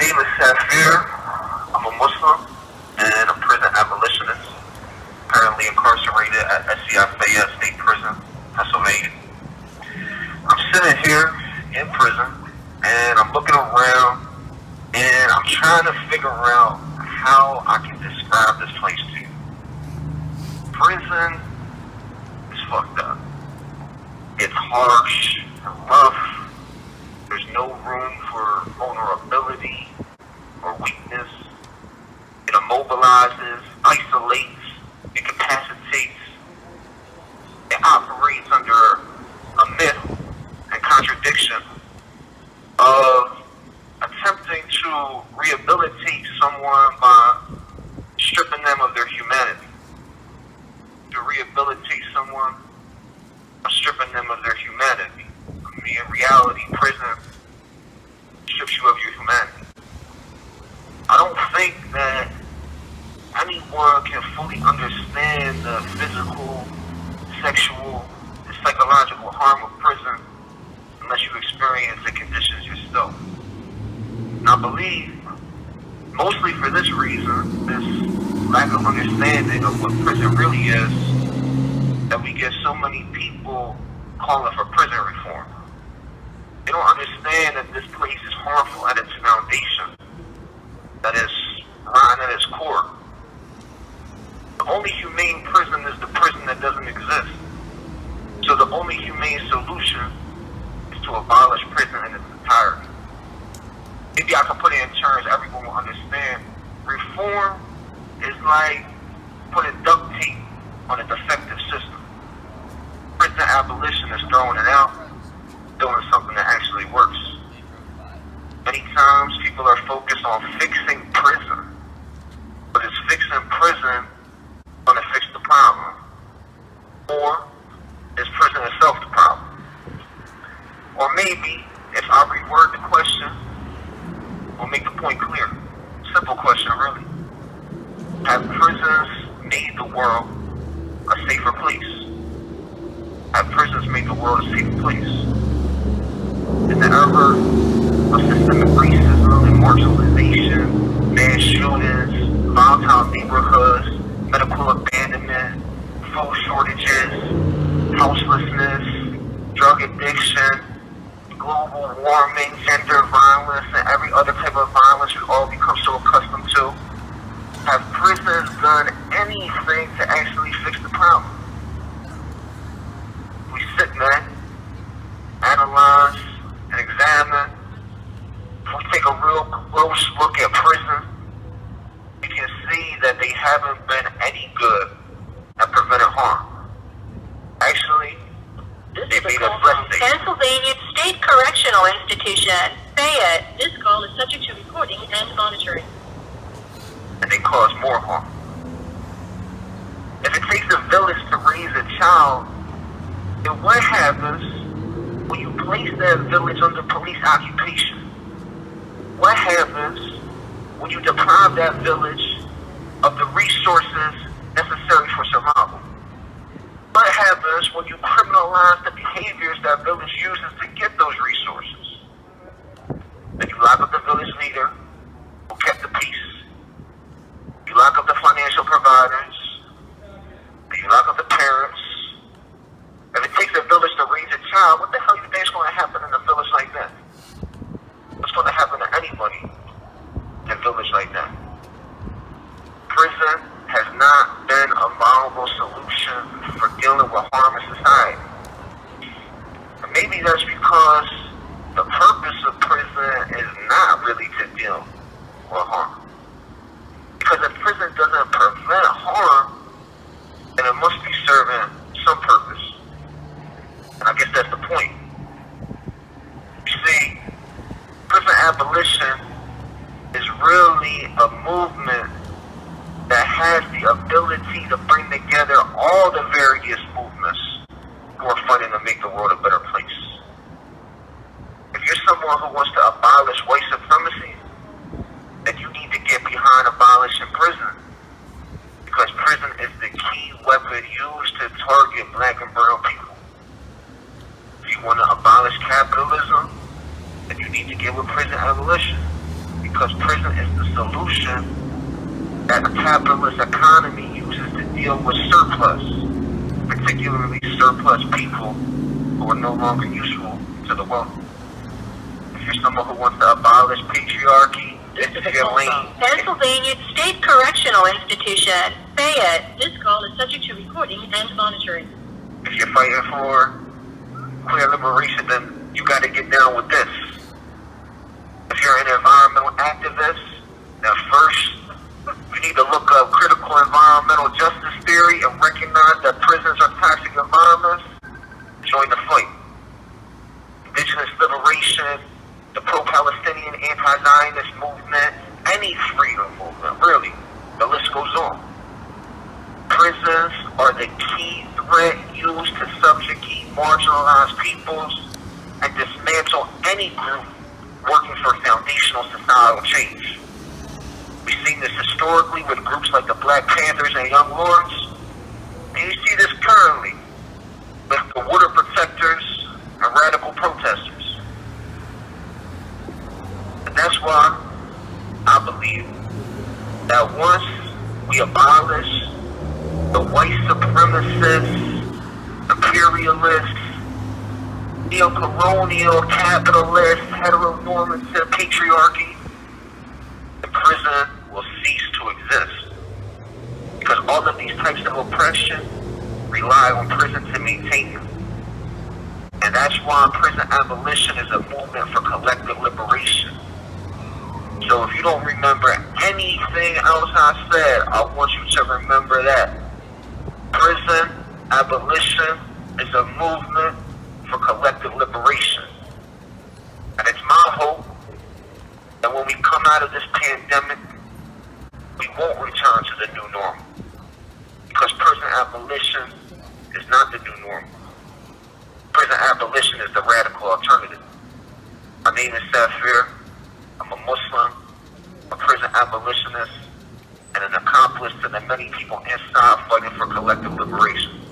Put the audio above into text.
name is Safear. I'm a Muslim and a prison abolitionist, currently incarcerated at SCI Fayette State Prison, Pennsylvania. I'm sitting here in prison and I'm looking around and I'm trying to figure out how I can describe this place to you. Prison is fucked up. It's harsh and rough. There's no room for vulnerability or weakness. It immobilizes, isolates, incapacitates. It operates under a myth and contradiction of attempting to rehabilitate someone by stripping them of their humanity. To rehabilitate someone by stripping them of their humanity. I mean, in reality, prison strips you of your humanity. I don't think that anyone can fully understand the physical, sexual, and psychological harm of prison unless you experience the conditions yourself. And I believe, mostly for this reason, this lack of understanding of what prison really is, that we get so many people calling for prison reform. They don't understand that this place is harmful at its foundation, that is rotten at its core. The only humane prison is the prison that doesn't exist. So the only humane solution is to abolish prison in its entirety. Maybe I can put it in terms everyone will understand. Reform is like putting duct tape on a defective system. Prison abolition is throwing it out, doing something that actually works. Many times people are focused on fixing prison, but is fixing prison going to fix the problem? Or is prison itself the problem? Or maybe, if I reword the question, we'll make the point clear. Simple question, really. Have prisons made the world a safer place? Have prisons made the world a safer place? In the era of systemic racism and marginalization, mass shootings, volatile neighborhoods, medical abandonment, food shortages, houselessness, drug addiction, global warming, gender violence, and every other type of violence we all become so accustomed to, have prisons done anything to actually fix the problem? We sit back, analyze, and examine. If we take a real close look at prison, we can see that they haven't been any good at preventing harm. Actually, they made us less safe. Pennsylvania State Correctional Institution, Fayette. This call is subject to recording and monitoring. And they cause more harm. If it takes a village to raise a child, then what happens when you place that village under police occupation? What happens when you deprive that village of the resources necessary for survival? What happens when you criminalize the behaviors that village uses to get those resources? Then you lock up the village leader who kept the peace. You lock up the financial providers. You lock up the parents. If it takes a village to raise a child, what the hell do you think is going to happen in a village like that? What's going to happen to anybody in a village like that? Prison has not been a viable solution for dealing with harm in society. And maybe that's because the purpose of prison is not really to deal with harm. Because if prison doesn't prevent harm, then it must be serving some purpose. And I guess that's the point. You see, prison abolition is really a movement that has the ability to bring together all the various movements who are fighting to make the world a better place. If you're someone who wants to abolish white supremacy, then you need to get behind abolishing prison. Because prison is the key weapon used to target black and brown people. If you want to abolish capitalism, then you need to get with prison abolition. because prison is the solution that a capitalist economy uses to deal with surplus, particularly surplus people who are no longer useful to the world. If you're someone who wants to abolish patriarchy, this is your lane. Pennsylvania State Correctional Institution, Fayette. This call is subject to recording and monitoring. If you're fighting for queer liberation, then you got to get down with this. If you're an environmental activist, then first you need to look up critical environmental justice theory and recognize that prisons are toxic environments. Join the fight. Indigenous liberation, the pro-Palestinian anti-Zionist movement, any freedom movement, really. The list goes on. Prisons are the key threat used to subjugate marginalized peoples and dismantle any group working for foundational societal change. We've seen this historically with groups like the Black Panthers and Young Lords, and you see this currently with the water protectors and radical protesters. And that's why I believe that once we abolish the white supremacists, imperialists, neo-colonial, capitalist, heteronormative patriarchy, the prison will cease to exist. Because all of these types of oppression rely on prison to maintain them. And that's why prison abolition is a movement for collective liberation. So if you don't remember anything else I said, I want you to remember that. Prison abolition is a movement for collective liberation. And it's my hope that when we come out of this pandemic, we won't return to the new normal. Because prison abolition is not the new normal. Prison abolition is the radical alternative. My name is Safear. I'm a Muslim, a prison abolitionist, and an accomplice to the many people inside fighting for collective liberation.